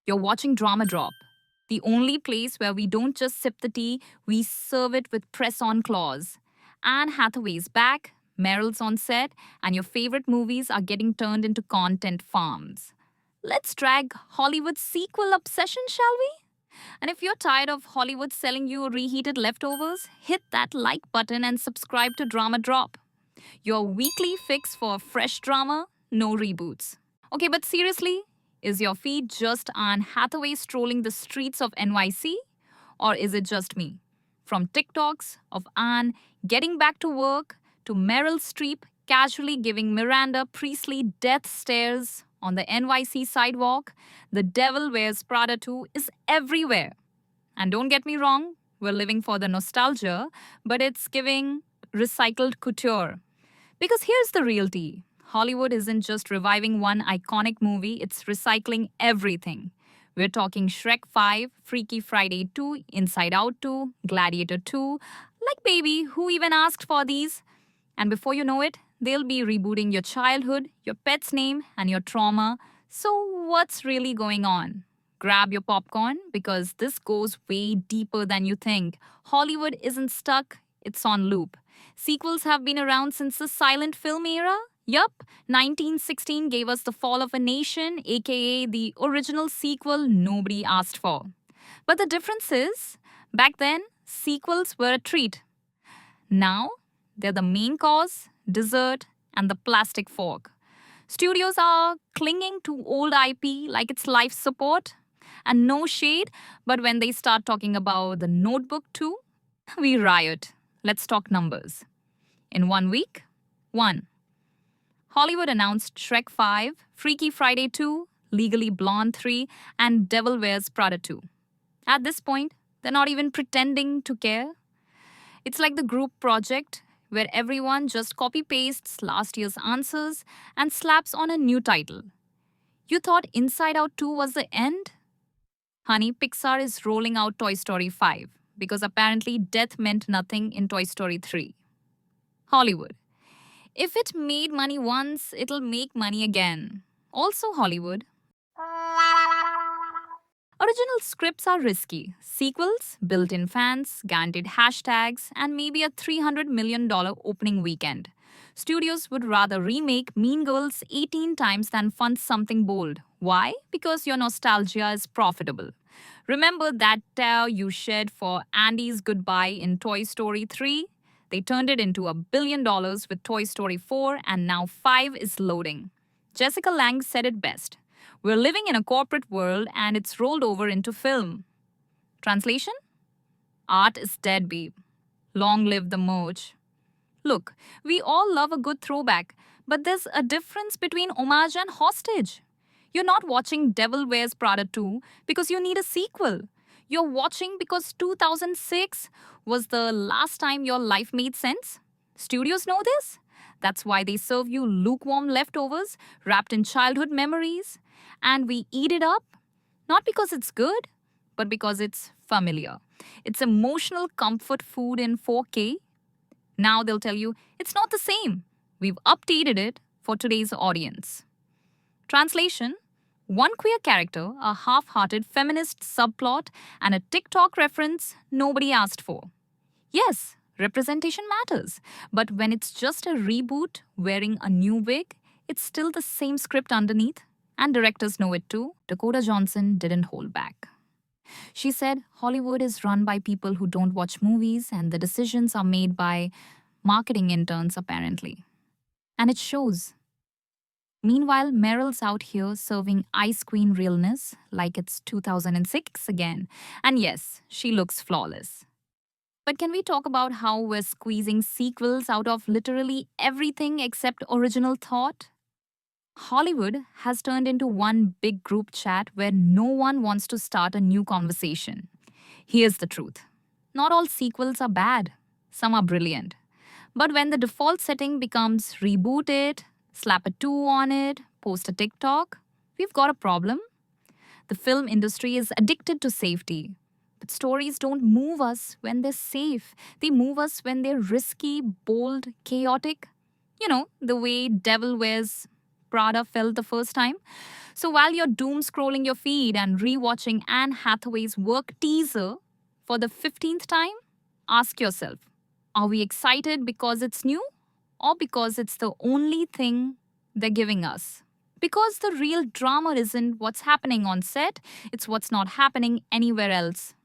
You're watching Drama Drop, the only place where we don't just sip the tea, we serve it with press on claws. Anne Hathaway's back, Meryl's on set, and your favorite movies are getting turned into content farms. Let's drag Hollywood's sequel obsession, shall we? And if you're tired of Hollywood selling you reheated leftovers, hit that like button and subscribe to Drama Drop, your weekly fix for fresh drama, no reboots. Okay, but seriously, is your feed just Anne Hathaway strolling the streets of NYC? Or is it just me? From TikToks of Anne getting back to work to Meryl Streep casually giving Miranda Priestley death stares on the NYC sidewalk, the Devil Wears Prada 2 is everywhere. And don't get me wrong, we're living for the nostalgia, but it's giving recycled couture. Because here's the real tea: Hollywood isn't just reviving one iconic movie, it's recycling everything. We're talking Shrek 5, Freaky Friday 2, Inside Out 2, Gladiator 2. Like, baby, who even asked for these? And before you know it, they'll be rebooting your childhood, your pet's name, and your trauma. So, what's really going on? Grab your popcorn because this goes way deeper than you think. Hollywood isn't stuck, it's on loop. Sequels have been around since the silent film era. Yup, 1916 gave us The Fall of a Nation, aka the original sequel nobody asked for. But the difference is, back then, sequels were a treat. Now, they're the main course, dessert, and the plastic fork. Studios are clinging to old IP like it's life support. And no shade, but when they start talking about the Notebook too, we riot. Let's talk numbers. In 1 week, 1. Hollywood announced Shrek 5, Freaky Friday 2, Legally Blonde 3, and Devil Wears Prada 2. At this point, they're not even pretending to care. It's like the group project where everyone just copy pastes last year's answers and slaps on a new title. You thought Inside Out 2 was the end? Honey, Pixar is rolling out Toy Story 5 because apparently death meant nothing in Toy Story 3. Hollywood. If it made money once, it'll make money again. Also, Hollywood. Original scripts are risky. Sequels, built in fans, guaranteed hashtags, and maybe a $300 million opening weekend. Studios would rather remake Mean Girls 18 times than fund something bold. Why? Because your nostalgia is profitable. Remember that tear you shed for Andy's goodbye in Toy Story 3? They turned it into $1 billion with Toy Story 4, and now 5 is loading. Jessica Lange said it best: "We're living in a corporate world and it's rolled over into film." Translation? Art is dead, babe. Long live the merch. Look, we all love a good throwback, but there's a difference between homage and hostage. You're not watching Devil Wears Prada 2 because you need a sequel. You're watching because 2006 was the last time your life made sense. Studios know this. That's why they serve you lukewarm leftovers wrapped in childhood memories. And we eat it up, not because it's good, but because it's familiar. It's emotional comfort food in 4K. Now they'll tell you it's not the same. We've updated it for today's audience. Translation: one queer character, a half-hearted feminist subplot, and a TikTok reference nobody asked for. Yes, representation matters, but when it's just a reboot wearing a new wig, it's still the same script underneath, and directors know it too. Dakota Johnson didn't hold back. She said Hollywood is run by people who don't watch movies, and the decisions are made by marketing interns, apparently. And it shows. Meanwhile, Meryl's out here serving Ice Queen realness like it's 2006 again. And yes, she looks flawless. But can we talk about how we're squeezing sequels out of literally everything except original thought? Hollywood has turned into one big group chat where no one wants to start a new conversation. Here's the truth: not all sequels are bad, some are brilliant. But when the default setting becomes reboot it, slap a 2 on it, post a TikTok, we've got a problem. The film industry is addicted to safety. But stories don't move us when they're safe. They move us when they're risky, bold, chaotic. You know, the way Devil Wears Prada felt the first time? So while you're doom scrolling your feed and rewatching Anne Hathaway's work teaser for the 15th time, ask yourself, are we excited because it's new or because it's the only thing they're giving us? Because the real drama isn't what's happening on set, it's what's not happening anywhere else.